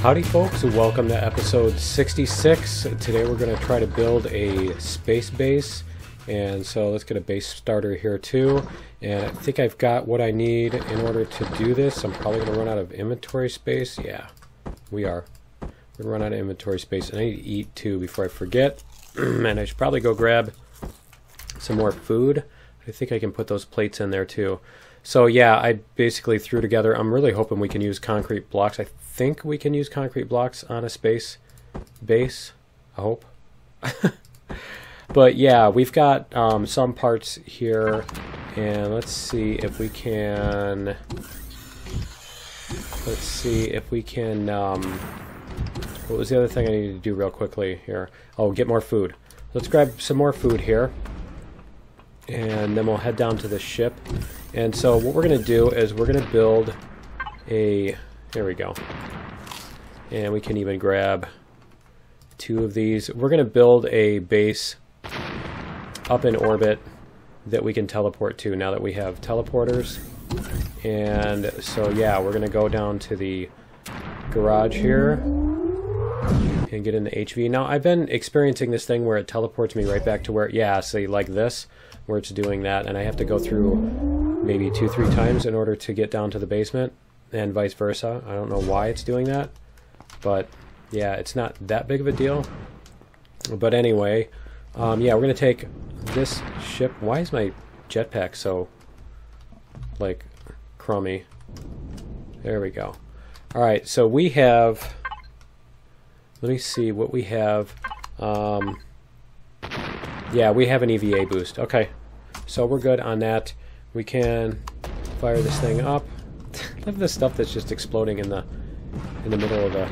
Howdy folks, welcome to episode 66. Today we're going to try to build a space base, and so let's get a base starter here too. And I think I've got what I need in order to do this. I'm probably going to run out of inventory space. Yeah, we are. We're going to run out of inventory space, and I need to eat too before I forget. And I should probably go grab some more food. I think I can put those plates in there too. So yeah, I basically threw together, I'm really hoping we can use concrete blocks. I think we can use concrete blocks on a space base, I hope. But yeah, we've got some parts here, and let's see if we can, what was the other thing I needed to do real quickly here? Oh, get more food. Let's grab some more food here, and then we'll head down to the ship. And so what we're going to do is we're going to build a, there we go, and we can even grab 2 of these. We're going to build a base up in orbit that we can teleport to now that we have teleporters. And so yeah, we're going to go down to the garage here and get into HV. Now I've been experiencing this thing where it teleports me right back to where, yeah, see, like this, where it's doing that, and I have to go through maybe 2-3 times in order to get down to the basement, and vice versa. I don't know why it's doing that, but yeah, it's not that big of a deal. But anyway, yeah, we're gonna take this ship. Why is my jetpack so like crummy? There we go. All right, so we have, let me see what we have. Yeah, we have an EVA boost. Okay, so we're good on that. We can fire this thing up. Love this stuff that's just exploding in the middle of the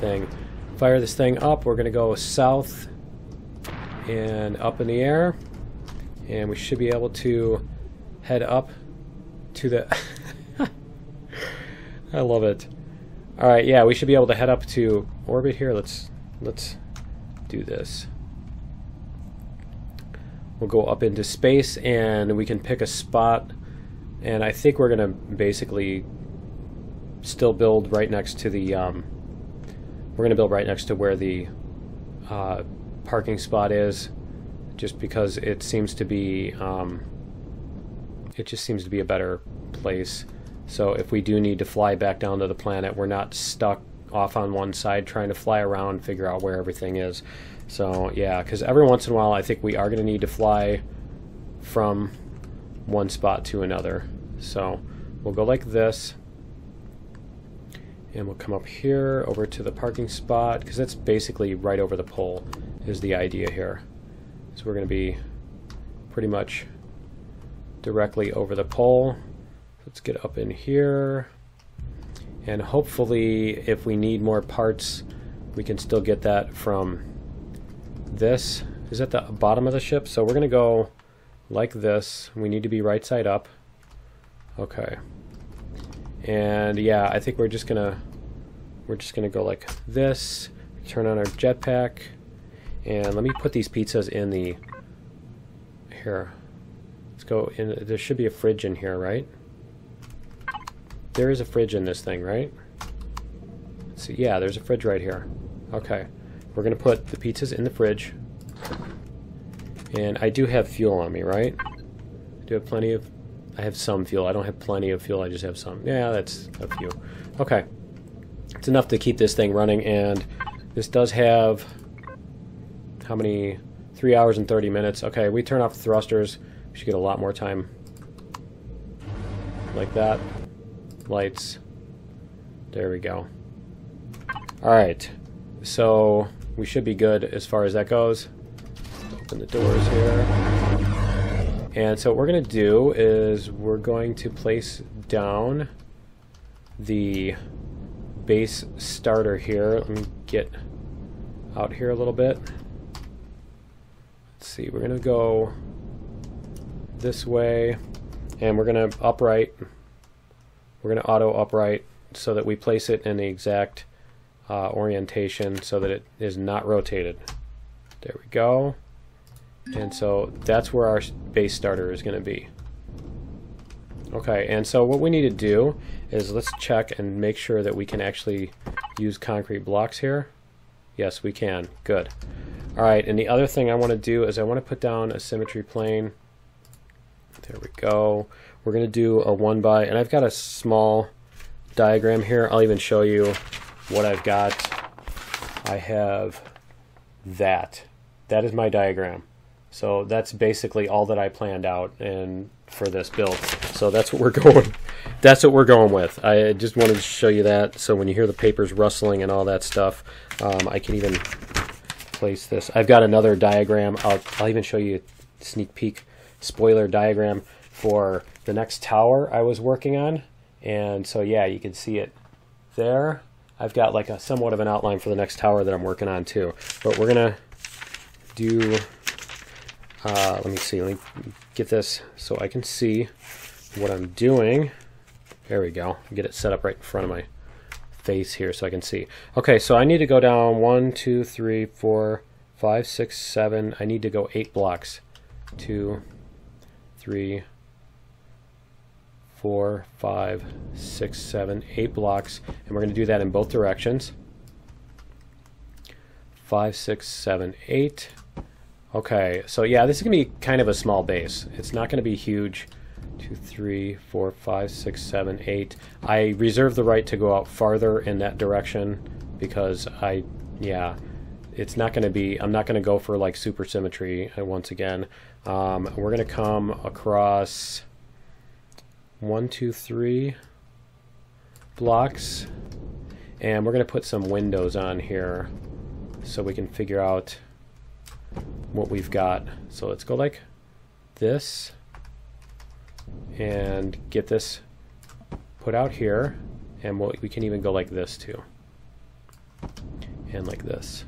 thing. Fire this thing up. We're going to go south and up in the air, and we should be able to head up to the I love it. All right, yeah, we should be able to head up to orbit here. Let's do this. We'll go up into space, and we can pick a spot, and I think we're gonna basically still build right next to the we're gonna build right next to where the parking spot is, just because it seems to be it just seems to be a better place. So if we do need to fly back down to the planet, we're not stuck off on one side trying to fly around, figure out where everything is. So yeah, because every once in a while I think we are going to need to fly from one spot to another. So we'll go like this, and we'll come up here over to the parking spot, because that's basically right over the pole is the idea here. So we're going to be pretty much directly over the pole. Let's get up in here, and hopefully if we need more parts we can still get that from this. Is at the bottom of the ship, so we're gonna go like this. We need to be right side up. Okay, and yeah, I think we're just gonna go like this. Turn on our jetpack, and let me put these pizzas in the here. Let's go in. There should be a fridge in here, right? There is a fridge in this thing, right? Let's see. Yeah, there's a fridge right here. Okay, we're gonna put the pizzas in the fridge, and I do have fuel on me, right? I do have plenty of, I have some fuel. I don't have plenty of fuel, I just have some. Yeah, that's a few. Okay, it's enough to keep this thing running, and this does have, how many, 3 hours and 30 minutes. Okay, we turn off the thrusters, we should get a lot more time. Like that. Lights. There we go. Alright, so we should be good as far as that goes. Open the doors here. And so what we're going to do is we're going to place down the base starter here. Let me get out here a little bit. Let's see, we're going to go this way, and we're going to upright. We're going to auto upright so that we place it in the exact orientation so that it is not rotated. There we go. And so that's where our base starter is going to be. Okay, and so what we need to do is let's check and make sure that we can actually use concrete blocks here. Yes, we can. Good. All right, and the other thing I want to do is I want to put down a symmetry plane. There we go. We're going to do a 1x, and I've got a small diagram here. I'll even show you what I've got. I have that. That is my diagram. So that's basically all that I planned out and for this build. So that's what we're going. That's what we're going with. I just wanted to show you that. So when you hear the papers rustling and all that stuff, I can even place this. I've got another diagram. I'll even show you a sneak peek spoiler diagram for the next tower I was working on. And so yeah, you can see it there. I've got like a somewhat of an outline for the next tower that I'm working on too. But we're gonna do. Let me see. Let me get this so I can see what I'm doing. There we go. Get it set up right in front of my face here so I can see. Okay, so I need to go down 1, 2, 3, 4, 5, 6, 7. I need to go 8 blocks. 2, 3, 4, 5, 6, 7, 8 blocks. And we're going to do that in both directions. 5, 6, 7, 8. Okay, so yeah, this is going to be kind of a small base. It's not going to be huge. 2, 3, 4, 5, 6, 7, 8. I reserve the right to go out farther in that direction because it's not going to be, I'm not going to go for like super symmetry once again. We're going to come across 1, 2, 3 blocks, and we're going to put some windows on here so we can figure out what we've got. So let's go like this and get this put out here, and we can even go like this too, and like this.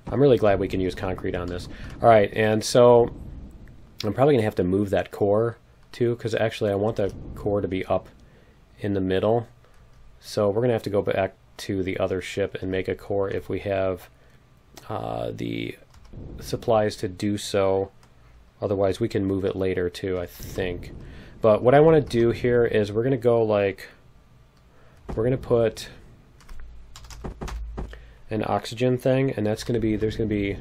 I'm really glad we can use concrete on this. All right, and so I'm probably gonna have to move that core too, because actually I want the core to be up in the middle. So we're gonna have to go back to the other ship and make a core if we have the supplies to do so. Otherwise we can move it later too, I think. But what I want to do here is we're going to go like, we're going to put an oxygen thing, and that's going to be, there's going to be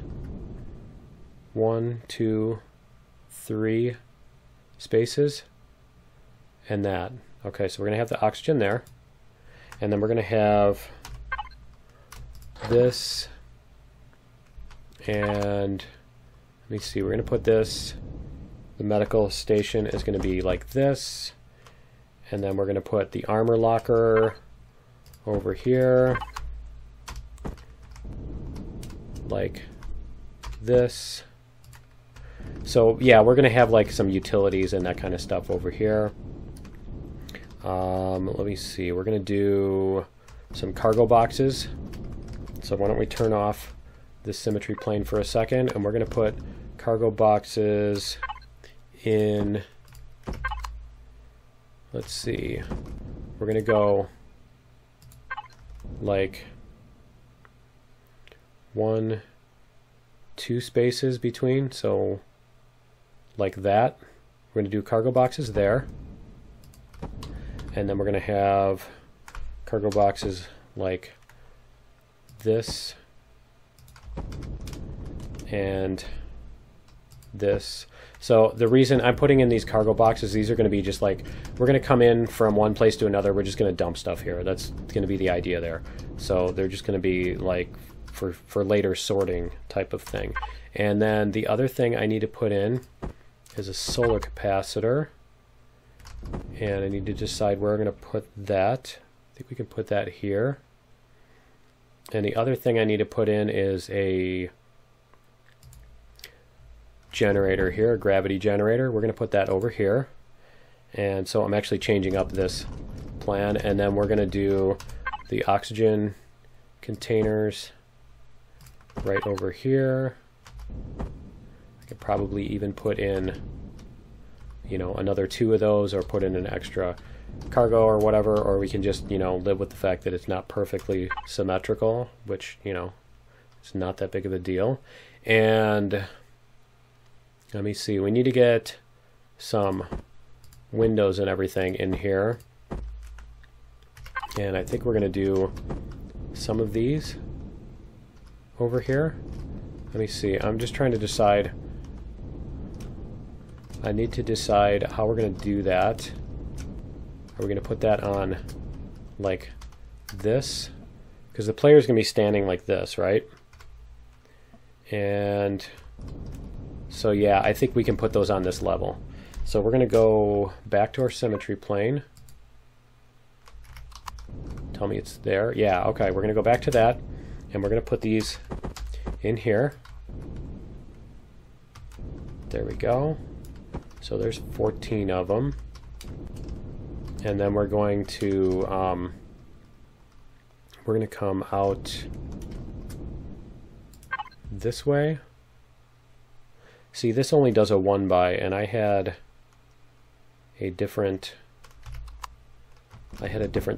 1, 2, 3 spaces and that. Okay, so we're going to have the oxygen there, and then we're going to have this, and let me see, we're going to put this, the medical station is going to be like this, and then we're going to put the armor locker over here like this. So yeah, we're going to have like some utilities and that kind of stuff over here. Let me see, we're going to do some cargo boxes. So why don't we turn off this symmetry plane for a second, and we're going to put cargo boxes in, let's see, we're going to go like 1, 2 spaces between, so like that. We're going to do cargo boxes there, and then we're going to have cargo boxes like this and this. So the reason I'm putting in these cargo boxes, these are going to be just like, we're going to come in from one place to another, we're just going to dump stuff here. That's going to be the idea there. So they're just going to be like for later sorting type of thing. And then the other thing I need to put in is a solar capacitor, and I need to decide where I'm going to put that. I think we can put that here. And the other thing I need to put in is a generator here, a gravity generator. We're going to put that over here. And so I'm actually changing up this plan, and then we're going to do the oxygen containers right over here. I could probably even put in, you know, another 2 of those, or put in an extra cargo or whatever, or we can just, you know, live with the fact that it's not perfectly symmetrical, which, you know, it's not that big of a deal. And let me see, we need to get some windows and everything in here. And I think we're going to do some of these over here. Let me see. I'm just trying to decide. I need to decide how we're going to do that. Are we going to put that on like this? Because the player's going to be standing like this, right? And so yeah, I think we can put those on this level. So we're going to go back to our symmetry plane. Tell me it's there. Yeah, okay, we're going to go back to that, and we're going to put these in here. There we go. So there's 14 of them. And then we're going to come out this way. See, this only does a 1x, and I had a different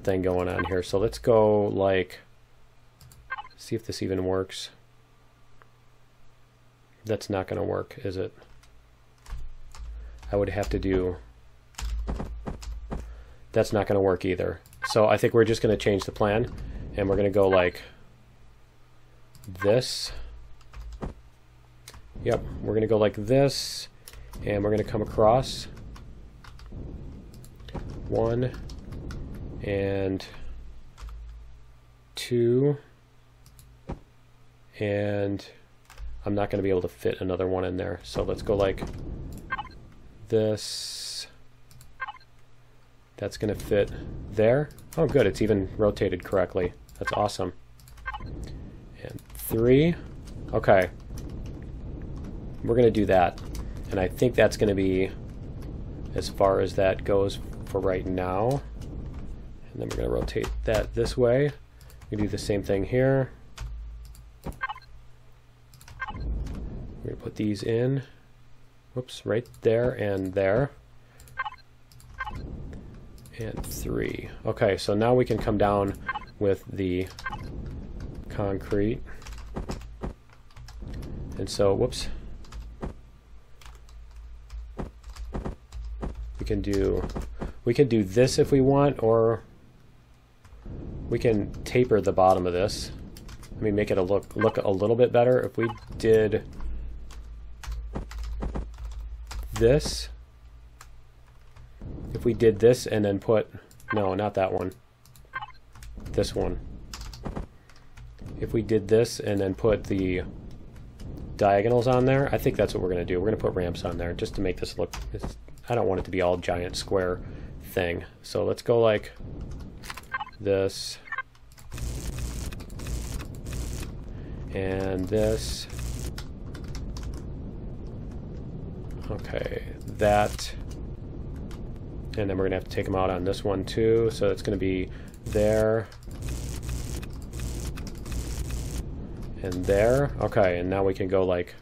thing going on here. So let's go like, see if this even works. That's not going to work, is it? I would have to do, that's not going to work either. So I think we're just going to change the plan, and we're going to go like this. Yep, we're going to go like this, and we're going to come across 1 and 2, and I'm not going to be able to fit another one in there. So let's go like this. That's going to fit there. Oh good, it's even rotated correctly. That's awesome. And 3. Okay. We're going to do that. And I think that's going to be as far as that goes for right now. And then we're going to rotate that this way. We do the same thing here. We're going to put these in. Whoops, right there and there. And 3. Okay, so now we can come down with the concrete. And so, whoops. We can do this if we want, or we can taper the bottom of this. Let me make it look a little bit better. If we did this, and then put, no, not that one, this one. If we did this and then put the diagonals on there, I think that's what we're going to do. We're going to put ramps on there just to make this look, I don't want it to be all giant square thing. So let's go like this and this. Okay, that. And then we're going to have to take them out on this one too. So it's going to be there and there. Okay, and now we can go like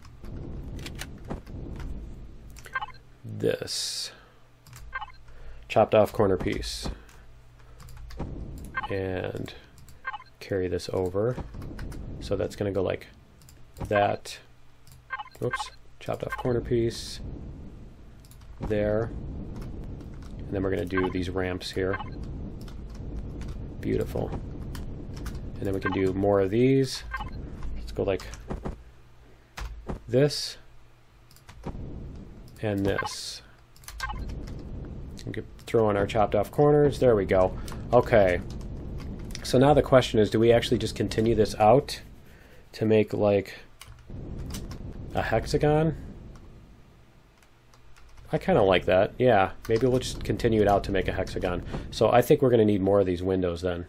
this. Chopped off corner piece. And carry this over. So that's going to go like that. Oops. Chopped off corner piece. There. And then we're going to do these ramps here. Beautiful. And then we can do more of these. Let's go like this and this. We can throw in our chopped off corners. There we go. Okay. So now the question is, do we actually just continue this out to make like a hexagon? I kind of like that. Yeah, maybe we'll just continue it out to make a hexagon. So I think we're going to need more of these windows then,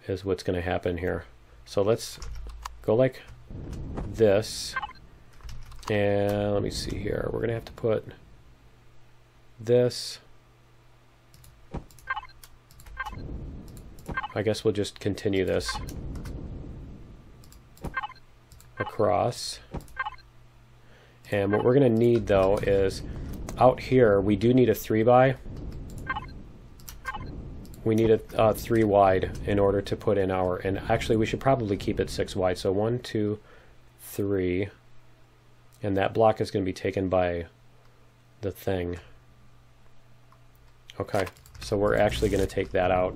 is what's going to happen here. So let's go like this. And let me see here. We're going to have to put this. I guess we'll just continue this across. And what we're going to need though is out here we do need a 3x. We need a 3 wide in order to put in our, and actually we should probably keep it 6 wide. So 1, 2, 3, and that block is going to be taken by the thing. Okay, so we're actually going to take that out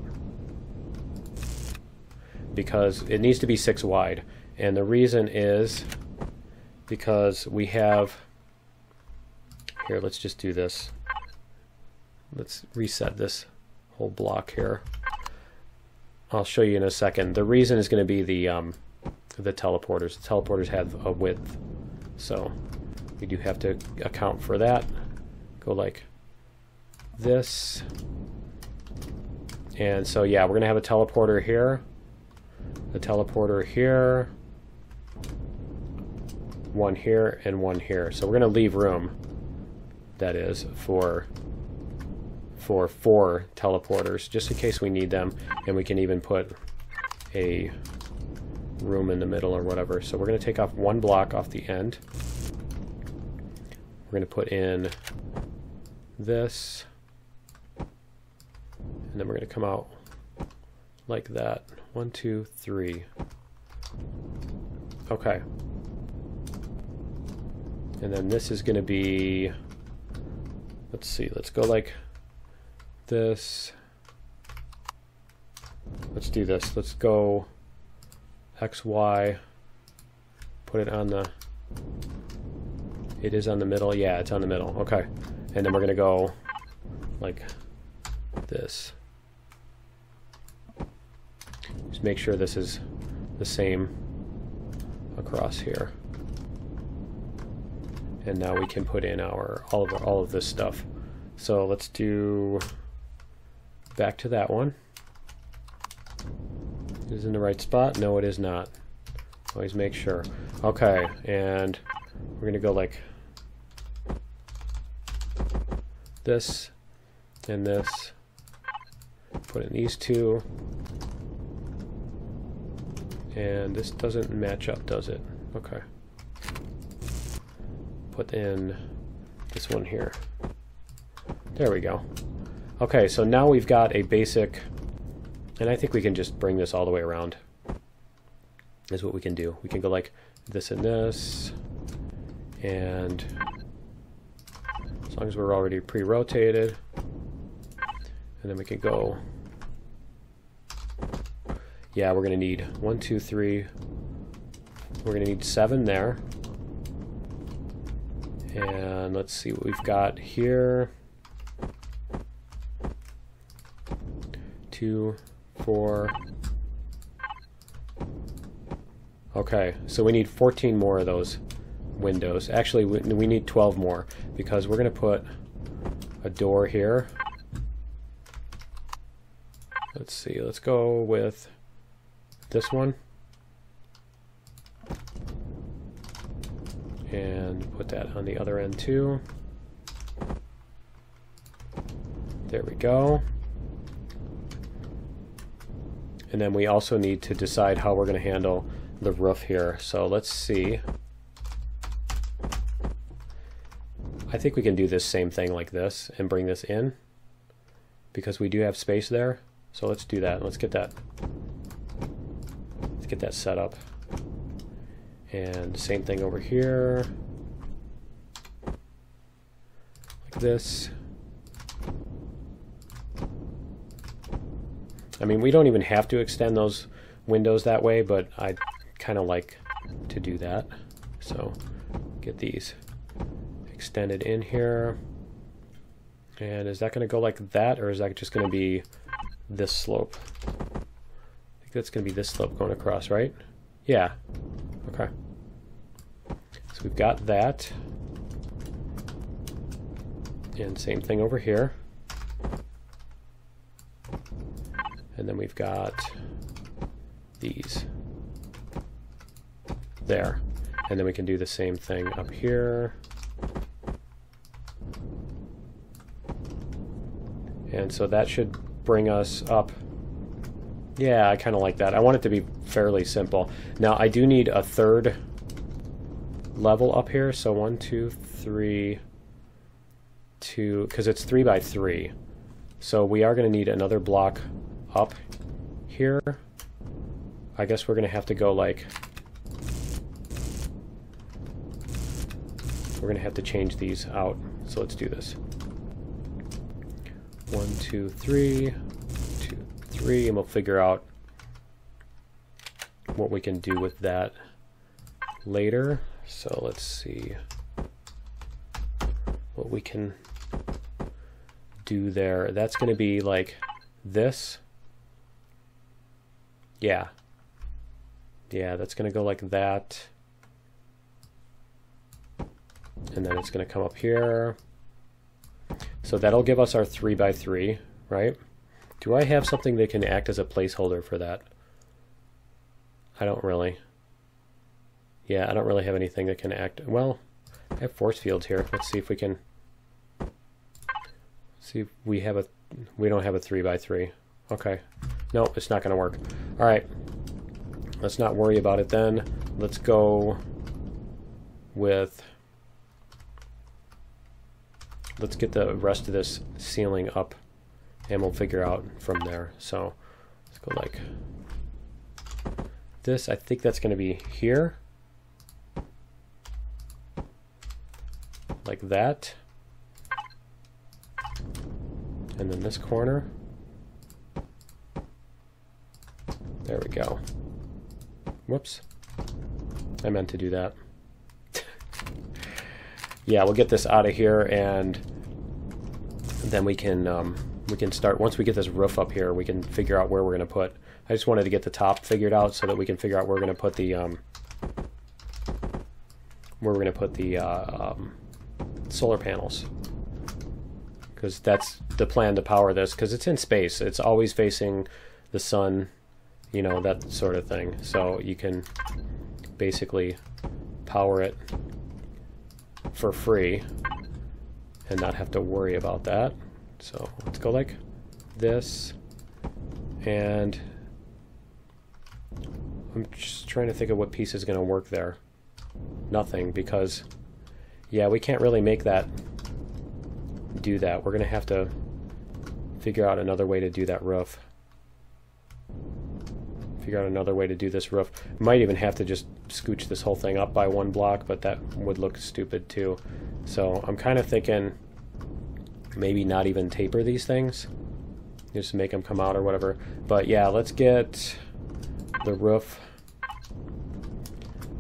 because it needs to be 6 wide. And the reason is because we have... Here, let's just do this. Let's reset this whole block here. I'll show you in a second. The reason is going to be the teleporters. The teleporters have a width, so we do have to account for that. Go like this. And so yeah, we're going to have a teleporter here, a teleporter here, one here, and one here. So we're going to leave room, that is, for 4 teleporters, just in case we need them, and we can even put a room in the middle or whatever. So we're going to take off 1 block off the end. We're going to put in this, and then we're going to come out like that. 1, 2, 3. Okay. And then this is going to be, let's see, let's go like this. Let's do this. Let's go X, Y, put it on the, it is on the middle. Yeah, it's on the middle. Okay. And then we're going to go like this. Just make sure this is the same across here. And now we can put in our all of this stuff. So let's do back to that one. Is it in the right spot? No, it is not. Always make sure. Okay, and we're going to go like this and this. Put in these 2. And this doesn't match up, does it? Okay. Put in this one here. There we go. Okay, so now we've got a basic, and I think we can just bring this all the way around, is what we can do. We can go like this and this, and as long as we're already pre-rotated, and then we can go, yeah, we're going to need 1, 2, 3, we're going to need 7 there, and let's see what we've got here. 2, 4. Okay, so we need 14 more of those windows. Actually, we need 12 more, because we're going to put a door here. Let's see, let's go with this one. And put that on the other end too. There we go. And then we also need to decide how we're going to handle the roof here. So let's see. I think we can do this same thing like this and bring this in, because we do have space there. So let's do that. Let's get that set up. And same thing over here. Like this. I mean, we don't even have to extend those windows that way, but I kind of like to do that. So get these extended in here. And is that going to go like that, or is that just going to be this slope? I think that's going to be this slope going across, right? Yeah. Okay. So we've got that. And same thing over here. And then we've got these there. And then we can do the same thing up here. And so that should bring us up. Yeah, I kind of like that. I want it to be fairly simple. Now, I do need a 3rd level up here. So 1, 2, 3, 2, because it's 3 by 3. So we are going to need another block up here. I guess we're going to have to go like, we're going to have to change these out. So let's do this. 1, 2, 3, 2, 3, and we'll figure out what we can do with that later. So let's see what we can do there. That's going to be like this. Yeah, that's going to go like that. And then it's going to come up here. So that'll give us our 3x3, right? Do I have something that can act as a placeholder for that? I don't really. Yeah, I don't really have anything that can act. Well, I have force fields here. Let's see if we can. See if we have a. We don't have a 3x3. Okay. No, it's not going to work. All right. Let's not worry about it then. Let's go with. Let's get the rest of this ceiling up, and we'll figure out from there. So let's go like this. I think that's going to be here. Like that. And then this corner. There we go. Whoops. I meant to do that. Yeah, we'll get this out of here, and then we can start. Once we get this roof up here, we can figure out where we're going to put. I just wanted to get the top figured out so that we can figure out where we're going to put the solar panels, because that's the plan to power this, because it's in space. It's always facing the sun, you know, that sort of thing. So you can basically power it for free and not have to worry about that. So let's go like this, and I'm just trying to think of what piece is going to work there. Nothing, because yeah, we can't really make that do that. We're going to have to figure out another way to do that roof. Figure out another way to do this roof. Might even have to just scooch this whole thing up by 1 block, but that would look stupid too. So I'm kind of thinking maybe not even taper these things, just make them come out or whatever. But yeah, let's get the roof.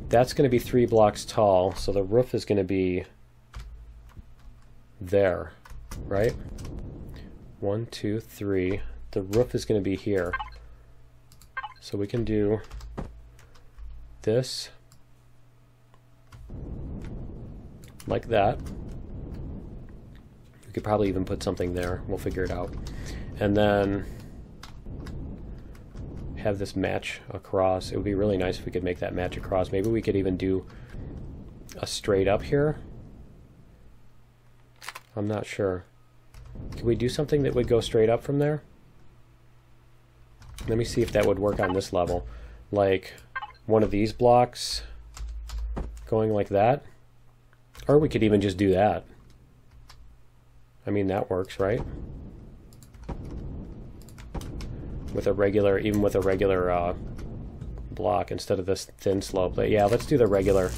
That's going to be 3 blocks tall, so the roof is going to be there, right? 1, 2, 3. The roof is going to be here. So we can do this like that. We could probably even put something there. We'll figure it out. And then have this match across. It would be really nice if we could make that match across. Maybe we could even do a straight up here. I'm not sure. Can we do something that would go straight up from there? Let me see if that would work on this level. Like one of these blocks going like that. Or we could even just do that. I mean, that works, right? With a regular, even with a regular block instead of this thin slope. But yeah, let's do the regular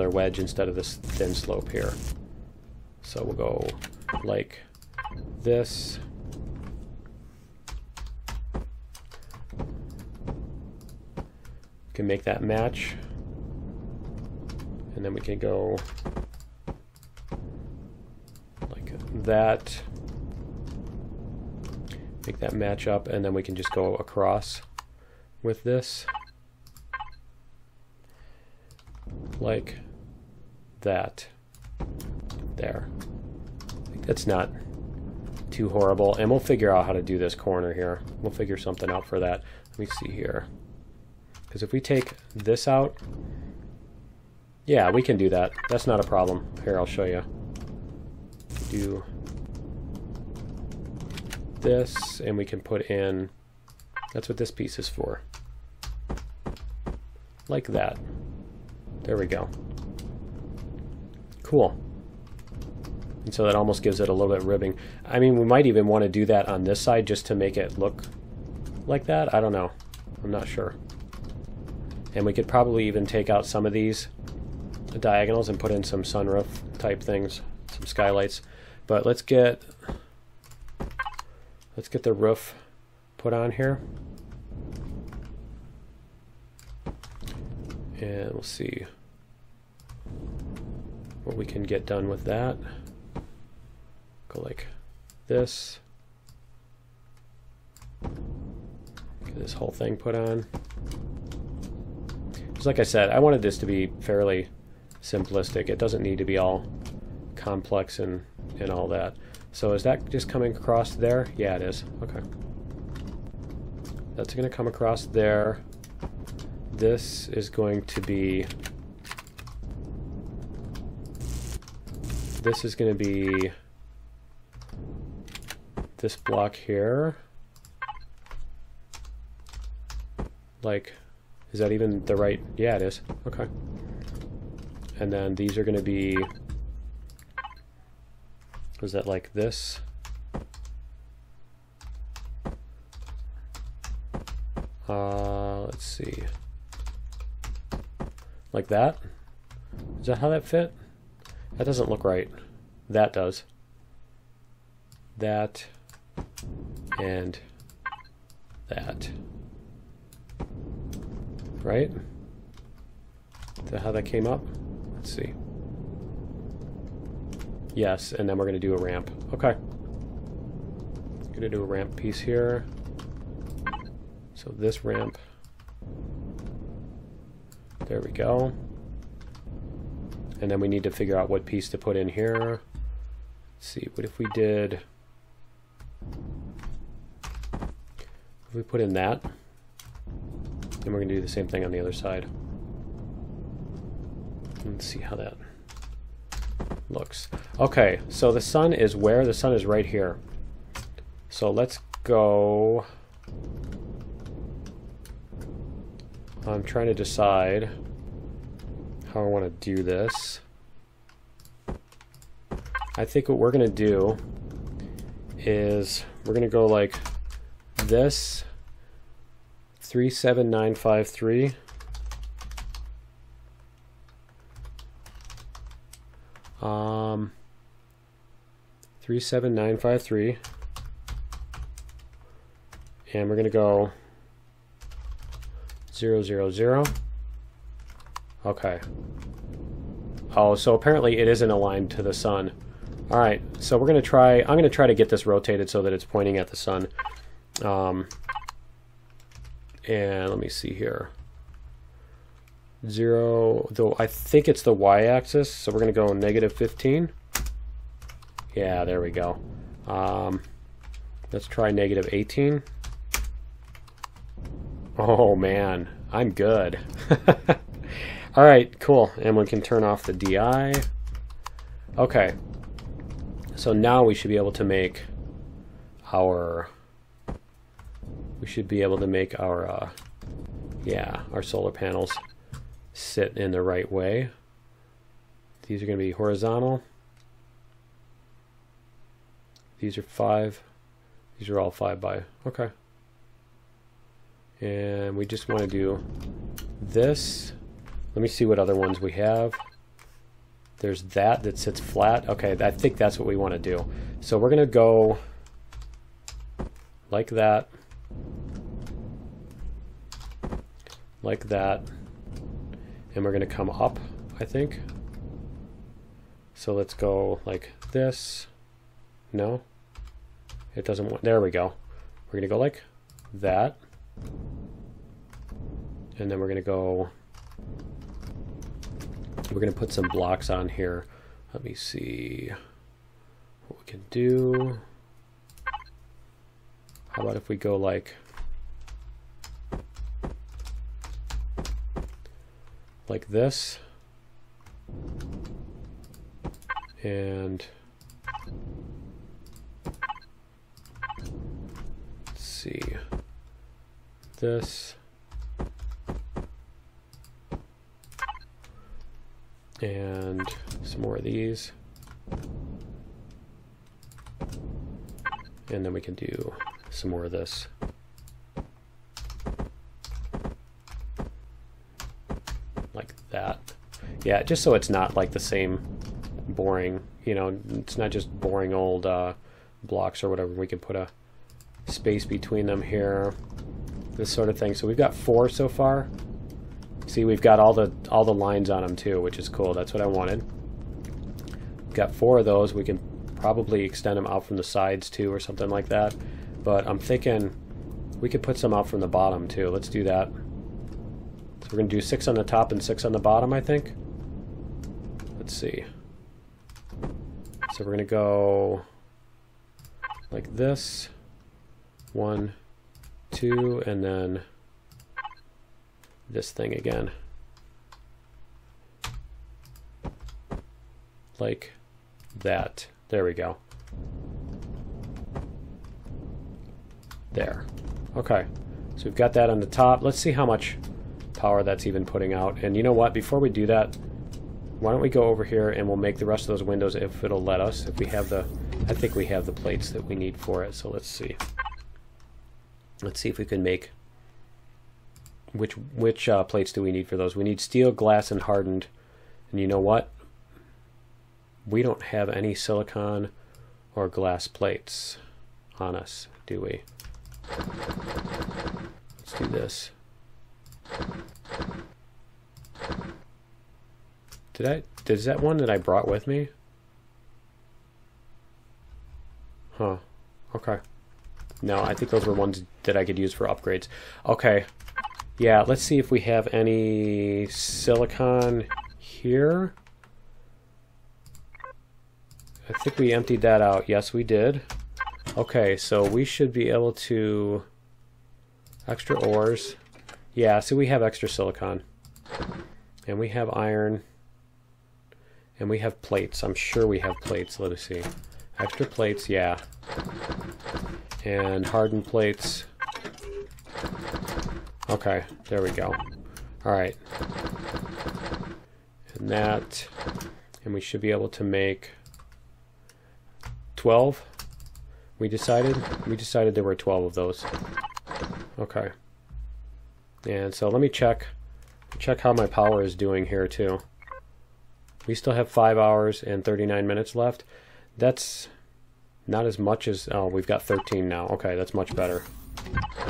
wedge instead of this thin slope here. So we'll go like this. Can make that match, and then we can go like that, make that match up, and then we can just go across with this like that. There. I think that's not too horrible, and we'll figure out how to do this corner here. We'll figure something out for that. Let me see here. Because if we take this out, yeah, we can do that. That's not a problem. Here, I'll show you. Do this, and we can put in, that's what this piece is for. Like that. There we go. Cool. And so that almost gives it a little bit of ribbing. I mean, we might even want to do that on this side just to make it look like that. I don't know. I'm not sure. And we could probably even take out some of these diagonals and put in some sunroof type things, some skylights. But let's get the roof put on here. And we'll see what we can get done with that. Go like this. Get this whole thing put on. Just like I said, I wanted this to be fairly simplistic. It doesn't need to be all complex and all that. So is that just coming across there? Yeah, it is. Okay. That's going to come across there. This is going to be... This is going to be this block here. Like, is that even the right? Yeah, it is. Okay. And then these are going to be, is that like this? Let's see. Like that? Is that how that fit? That doesn't look right. That does. That and that. Right? Is that how that came up? Let's see. Yes, and then we're going to do a ramp. Okay. Going to do a ramp piece here. So this ramp. There we go. And then we need to figure out what piece to put in here. Let's see, what if we did... If we put in that, then we're going to do the same thing on the other side. Let's see how that looks. Okay, so the sun is where? The sun is right here. So let's go... I'm trying to decide how I want to do this. I think what we're going to do is we're going to go like this, 37953. Um, 37953. And we're going to go 0, 0, 0. Okay. Oh, so apparently it isn't aligned to the sun. All right, so we're going to try, I'm going to try to get this rotated so that it's pointing at the sun. And let me see here. 0, though I think it's the y-axis, so we're going to go -15. Yeah, there we go. Let's try -18. Oh man, I'm good. All right, cool. And we can turn off the DI. Okay. So now we should be able to make our... yeah, our solar panels sit in the right way. These are going to be horizontal. These are 5. These are all 5 by... Okay. And we just want to do this. Let me see what other ones we have. There's that sits flat. Okay, I think that's what we want to do. So we're going to go like that. Like that. And we're going to come up, I think. So let's go like this. No. It doesn't want... There we go. We're going to go like that. And then we're going to go... We're going to put some blocks on here. Let me see what we can do. How about if we go like this? And let's see. This. And some more of these. And then we can do some more of this. Like that. Yeah, just so it's not like the same boring, you know, it's not just boring old blocks or whatever. We can put a space between them here, this sort of thing. So we've got 4 so far. See, we've got all the lines on them too, which is cool. That's what I wanted. We've got 4 of those. We can probably extend them out from the sides too, or something like that. But I'm thinking we could put some out from the bottom too. Let's do that. So we're going to do 6 on the top and 6 on the bottom, I think. Let's see. So we're going to go like this. 1, 2, and then this thing again. Like that. There we go. There. Okay. So we've got that on the top. Let's see how much power that's even putting out. And you know what? Before we do that, why don't we go over here and we'll make the rest of those windows if it'll let us. If we have the... I think we have the plates that we need for it. So let's see. Let's see if we can make... Which plates do we need for those? We need steel, glass, and hardened. And you know what? We don't have any silicon or glass plates on us, do we? Let's do this. Is that one that I brought with me? Huh. Okay. No, I think those were ones that I could use for upgrades. Okay. Yeah, let's see if we have any silicon here. I think we emptied that out. Yes, we did. Okay, so we should be able to... Extra ores. Yeah, so we have extra silicon. And we have iron. And we have plates. I'm sure we have plates. Let us see. Extra plates, yeah. And hardened plates. Okay, there we go. Alright. And that. And we should be able to make 12. We decided there were 12 of those. Okay. And so let me check how my power is doing here too. We still have 5 hours and 39 minutes left. That's not as much as... Oh, we've got 13 now. Okay, that's much better.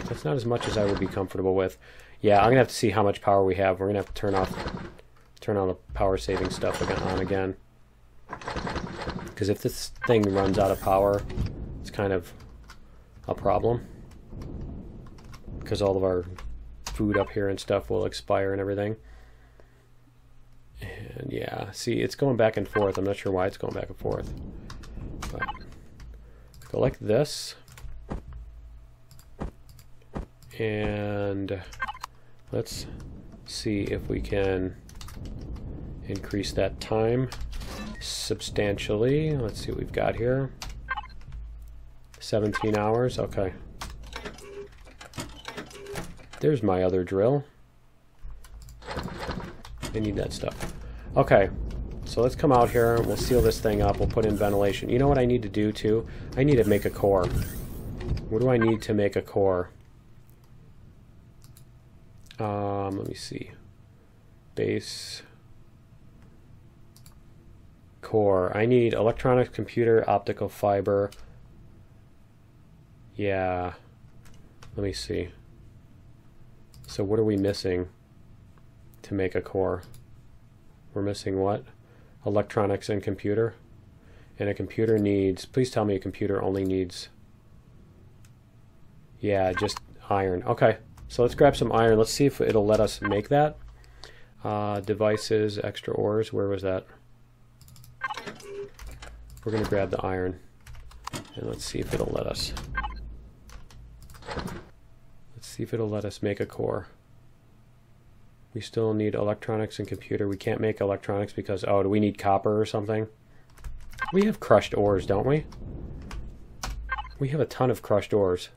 That's not as much as I would be comfortable with. Yeah, I'm going to have to see how much power we have. We're going to have to turn on the power saving stuff on again. Because if this thing runs out of power, it's kind of a problem. Because all of our food up here and stuff will expire and everything. And yeah, see, it's going back and forth. I'm not sure why it's going back and forth. But go like this. And let's see if we can increase that time substantially. Let's see what we've got here. 17 hours. Okay. There's my other drill. I need that stuff. Okay, so let's come out here. We'll seal this thing up. We'll put in ventilation. You know what I need to do too? I need to make a core. What do I need to make a core? Let me see. Base. Core. I need electronics, computer, optical fiber. Yeah. Let me see. So what are we missing to make a core? We're missing what? Electronics and computer. And a computer needs... Please tell me a computer only needs... Yeah, just iron. Okay. So let's grab some iron. Let's see if it'll let us make that. Devices, extra ores. Where was that? We're going to grab the iron. And let's see if it'll let us. Let's see if it'll let us make a core. We still need electronics and computer. We can't make electronics because... Oh, do we need copper or something? We have crushed ores, don't we? We have a ton of crushed ores.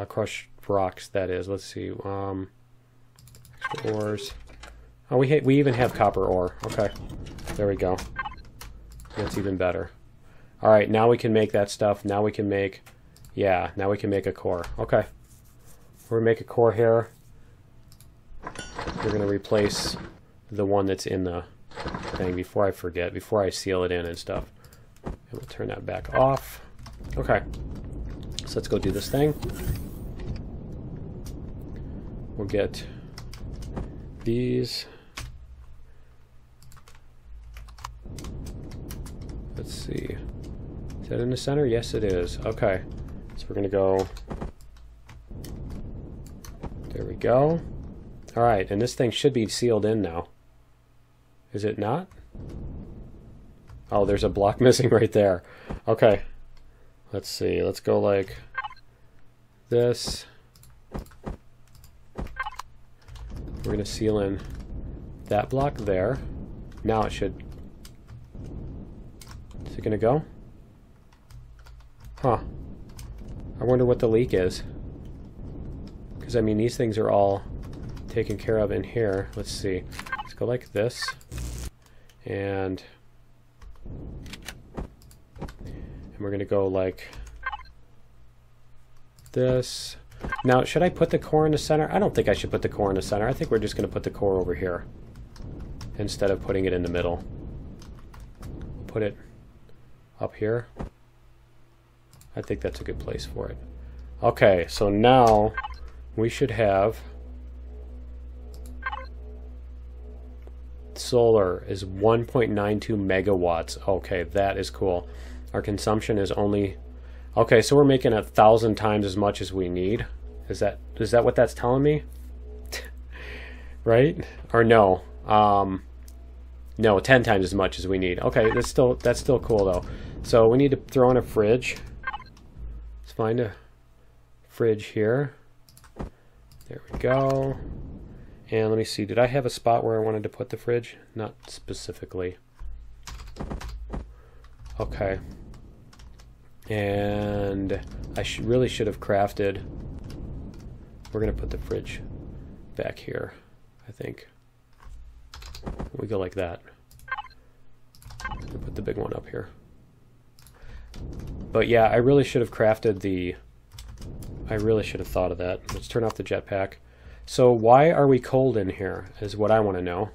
Crushed rocks, that is. Let's see. Extra ores. Oh, we even have copper ore. Okay. There we go. That's even better. Alright, now we can make that stuff. Now we can make... Yeah, now we can make a core. Okay. We're going to make a core here. We're going to replace the one that's in the thing before I forget, before I seal it in and stuff. And we'll turn that back off. Okay. So let's go do this thing. We'll get these. Let's see. Is that in the center? Yes, it is. Okay. So we're going to go. There we go. All right. And this thing should be sealed in now. Is it not? Oh, there's a block missing right there. Okay. Let's see. Let's go like this. We're going to seal in that block there. Now it should. Is it going to go? Huh. I wonder what the leak is. Because, I mean, these things are all taken care of in here. Let's see. Let's go like this. And we're going to go like this. Now, should I put the core in the center? I don't think I should put the core in the center. I think we're just going to put the core over here instead of putting it in the middle. Put it up here. I think that's a good place for it. Okay, so now we should have solar is 1.92 megawatts. Okay, that is cool. Our consumption is only... Okay, so we're making 1,000 times as much as we need. Is that what that's telling me? Right? Or no? No, 10 times as much as we need. Okay, that's still cool though. So we need to throw in a fridge. Let's find a fridge here. There we go. And let me see, did I have a spot where I wanted to put the fridge? Not specifically. Okay. And I really should have crafted. We're going to put the fridge back here, I think. We go like that. We'll put the big one up here. But yeah, I really should have crafted the... I really should have thought of that. Let's turn off the jetpack. So why are we cold in here is what I want to know.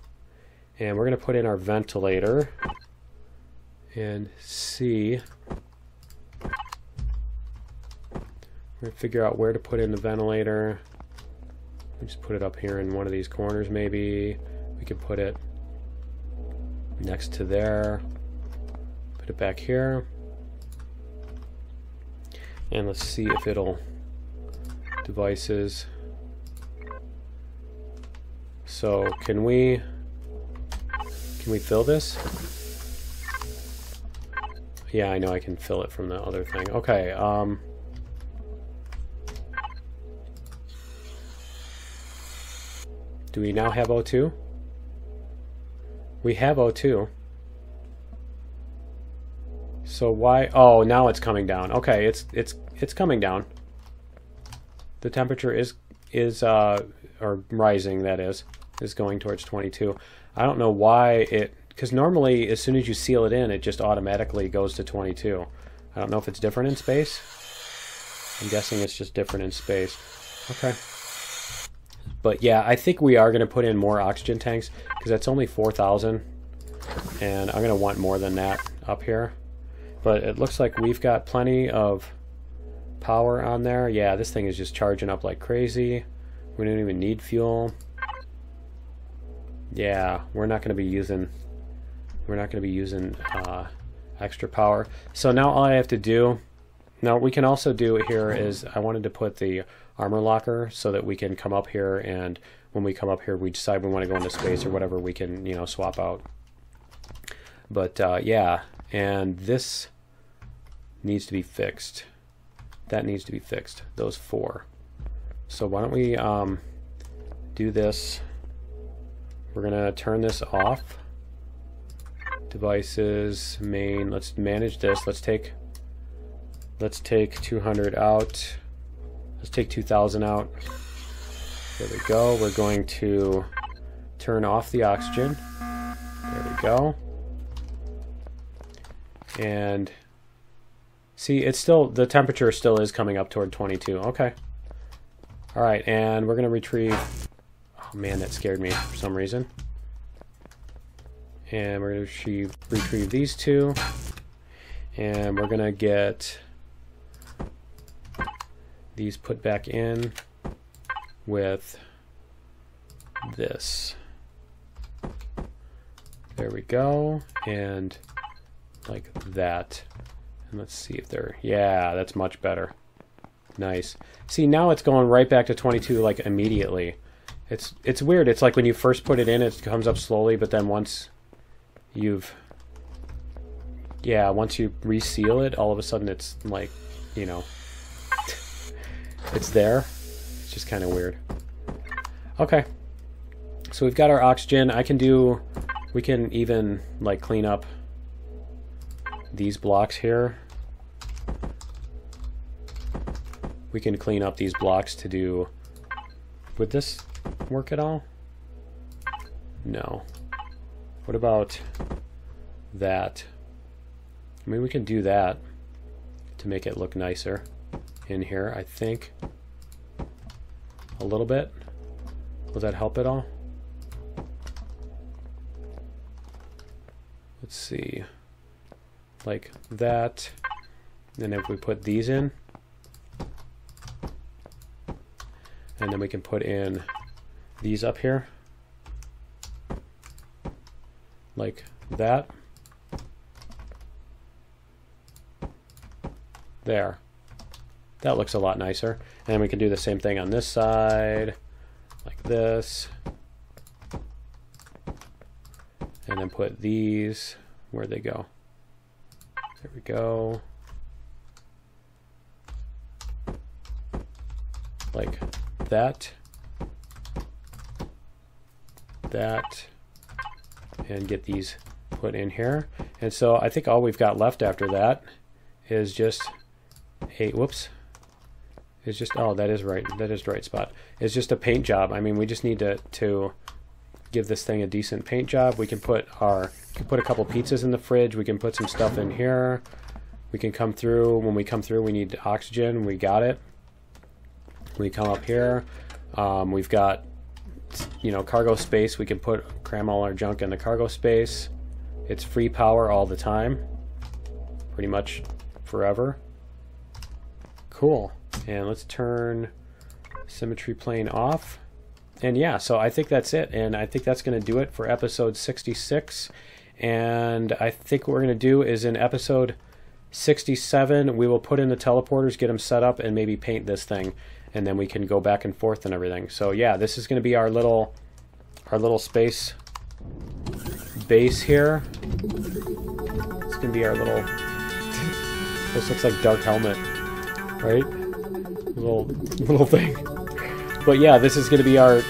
And we're going to put in our ventilator and see. We're going to figure out where to put in the ventilator. Just put it up here in one of these corners maybe. We could put it next to there. Put it back here. And let's see if it'll... Devices. So can we fill this? Yeah, I know I can fill it from the other thing. Okay, do we now have O2? We have O2. So why? Oh, now it's coming down. Okay, it's coming down. The temperature is or rising, that is going towards 22. I don't know why it, because normally as soon as you seal it in, it just automatically goes to 22. I don't know if it's different in space. I'm guessing it's just different in space. Okay. But yeah, I think we are going to put in more oxygen tanks because that's only 4,000. And I'm going to want more than that up here. But it looks like we've got plenty of power on there. Yeah, this thing is just charging up like crazy. We don't even need fuel. Yeah, we're not going to be using extra power. So now all I have to do, now we can also do here is I wanted to put the armor locker so that we can come up here, and when we come up here we decide we want to go into space or whatever, we can, you know, swap out. But yeah, and this needs to be fixed. That needs to be fixed, those 4. So why don't we do this. We're gonna turn this off. Devices, main, let's manage this. Let's take 200 out. Let's take 2000 out. There we go. We're going to turn off the oxygen. There we go. And see, it's still, the temperature still is coming up toward 22. Okay. All right, and we're going to retrieve... Oh man, that scared me for some reason. And we're going to retrieve these two. And we're going to get these put back in with this. There we go. And like that. And let's see if they're... Yeah, that's much better. Nice. See, now it's going right back to 22 like immediately. It's weird. It's like when you first put it in, it comes up slowly, but then once you've... Yeah, once you reseal it, all of a sudden it's like, you know, it's there. It's just kind of weird. Okay. So we've got our oxygen. We can even like clean up these blocks here. We can clean up these blocks to do... Would this work at all? No. What about that? I mean, we can do that to make it look nicer in here, I think. A little bit. Will that help at all? Let's see. Like that. And if we put these in, and then we can put in these up here. Like that. There. That looks a lot nicer. And we can do the same thing on this side, like this. And then put these, where'd they go? There we go. Like that. That. And get these put in here. And so I think all we've got left after that is just a, whoops, is just, oh, that is right. That is the right spot. It's just a paint job. I mean, we just need to give this thing a decent paint job. We can put a couple pizzas in the fridge. We can put some stuff in here. We can come through. When we come through, we need oxygen. We got it. We come up here. We've got, you know, cargo space. We can cram all our junk in the cargo space. It's free power all the time, pretty much forever. Cool. And let's turn symmetry plane off. And yeah, so I think that's it. And I think that's going to do it for episode 66. And I think what we're going to do is in episode 67, we will put in the teleporters, get them set up, and maybe paint this thing. And then we can go back and forth and everything. So yeah, this is going to be our little space base here. It's going to be our little... This looks like Dark Helmet, right? Little thing. But yeah, this is going to be our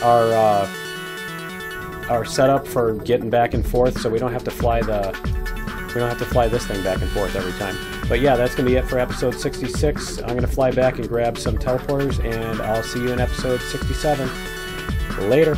setup for getting back and forth, so we don't have to fly this thing back and forth every time. But yeah, that's going to be it for episode 66. I'm going to fly back and grab some teleporters, and I'll see you in episode 67. Later.